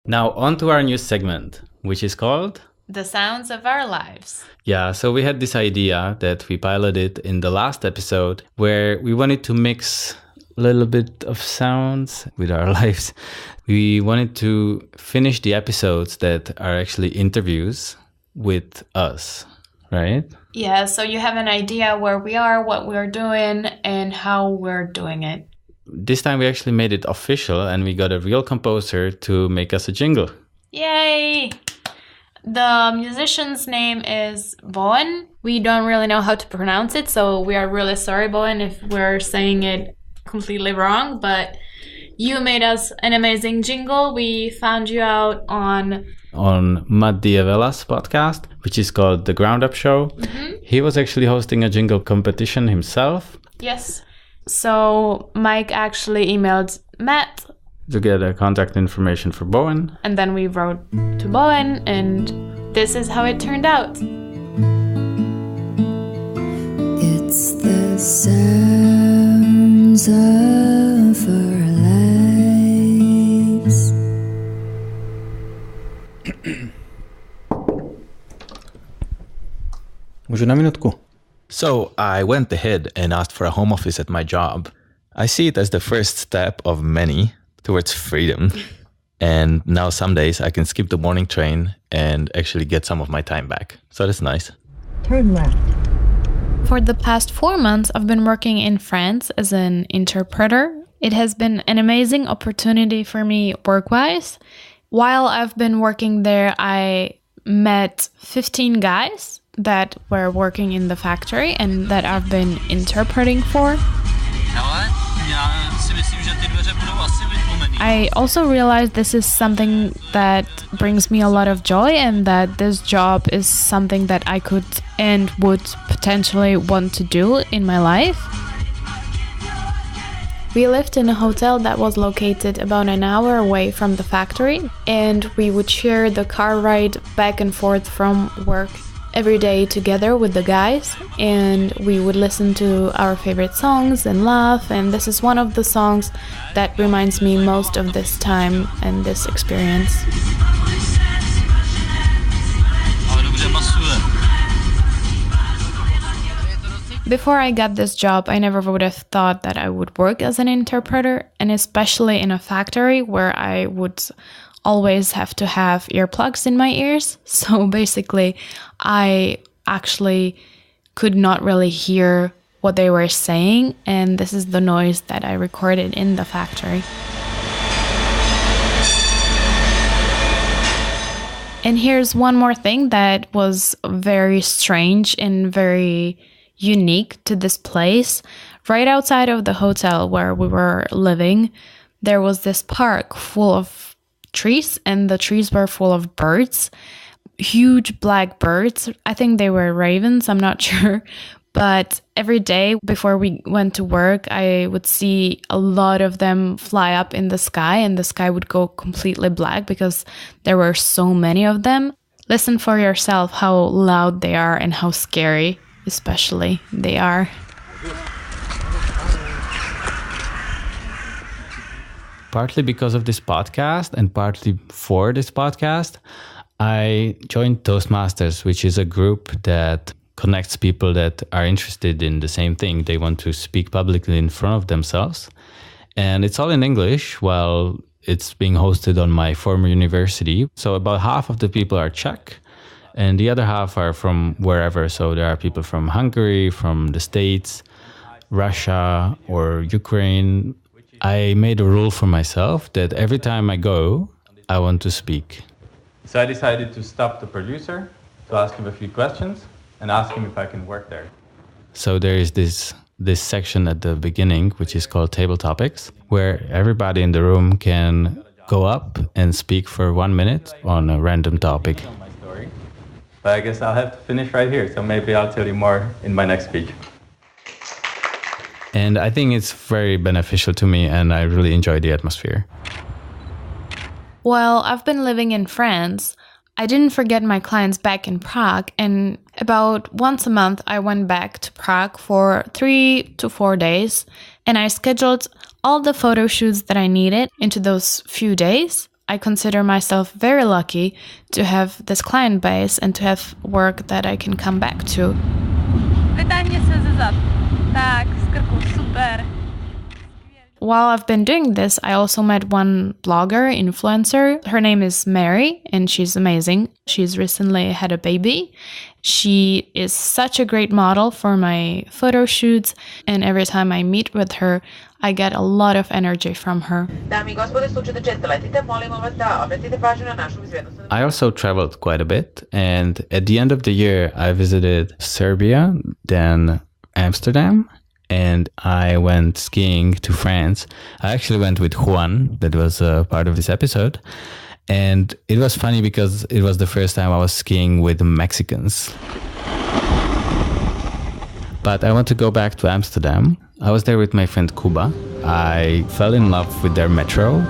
Now on to our new segment, which is called The Sounds of Our Lives. Yeah, so we had this idea that we piloted in the last episode where we wanted to mix a little bit of sounds with our lives. We wanted to finish the episodes that are actually interviews with us, right? Yeah, so you have an idea where we are, what we're doing, and how we're doing it. This time we actually made it official and we got a real composer to make us a jingle. Yay! The musician's name is Bowen. We don't really know how to pronounce it, so we are really sorry, Bowen, if we're saying it completely wrong, but you made us an amazing jingle. We found you out on Matt Diavela's podcast, which is called The Ground Up Show. Mm-hmm. He was actually hosting a jingle competition himself. Yes. So Mike actually emailed Matt to get contact information for Bowen. And then we wrote to Bowen, and this is how it turned out. It's the sounds of our lives. Môžu na minútku? So I went ahead and asked for a home office at my job. I see it as the first step of many towards freedom. And now some days I can skip the morning train and actually get some of my time back. So that's nice. Turn left. For the past 4 months, I've been working in France as an interpreter. It has been an amazing opportunity for me work-wise. While I've been working there, I met 15 guys that were working in the factory and that I've been interpreting for. I also realized this is something that brings me a lot of joy and that this job is something that I could and would potentially want to do in my life. We lived in a hotel that was located about an hour away from the factory, and we would share the car ride back and forth from work every day together with the guys, and we would listen to our favorite songs and laugh, and this is one of the songs that reminds me most of this time and this experience. Before I got this job, I never would have thought that I would work as an interpreter, and especially in a factory where I would always have to have earplugs in my ears. So basically, I actually could not really hear what they were saying, and this is the noise that I recorded in the factory. And here's one more thing that was very strange and very unique to this place. Right outside of the hotel where we were living, there was this park full of trees, and the trees were full of birds, huge black birds. I think they were ravens, I'm not sure. But every day before we went to work, I would see a lot of them fly up in the sky, and the sky would go completely black because there were so many of them. Listen for yourself how loud they are and how scary especially they are. Partly because of this podcast and partly for this podcast, I joined Toastmasters, which is a group that connects people that are interested in the same thing. They want to speak publicly in front of themselves. And it's all in English while it's being hosted on my former university. So about half of the people are Czech and the other half are from wherever. So there are people from Hungary, from the States, Russia, or Ukraine. I made a rule for myself that every time I go, I want to speak. So I decided to stop the producer, to ask him a few questions, and ask him if I can work there. So there is this section at the beginning, which is called Table Topics, where everybody in the room can go up and speak for 1 minute on a random topic. But I guess I'll have to finish right here, so maybe I'll tell you more in my next speech. And I think it's very beneficial to me, and I really enjoy the atmosphere. Well, I've been living in France. I didn't forget my clients back in Prague, and about once a month I went back to Prague for 3 to 4 days, and I scheduled all the photo shoots that I needed into those few days. I consider myself very lucky to have this client base and to have work that I can come back to. Pytanie CZZ. Tak, z Krku, super. While I've been doing this, I also met one blogger, influencer. Her name is Mary, and she's amazing. She's recently had a baby. She is such a great model for my photo shoots, and every time I meet with her, I get a lot of energy from her. I also traveled quite a bit, and at the end of the year, I visited Serbia, then Amsterdam, and I went skiing to France. I actually went with Juan, that was a part of this episode. And it was funny because it was the first time I was skiing with Mexicans. But I want to go back to Amsterdam. I was there with my friend Kuba. I fell in love with their metro.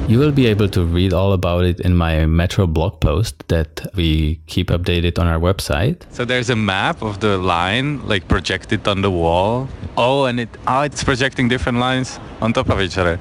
You will be able to read all about it in my Metro blog post that we keep updated on our website. So there's a map of the line, like projected on the wall. Oh, and it's projecting different lines on top of each other.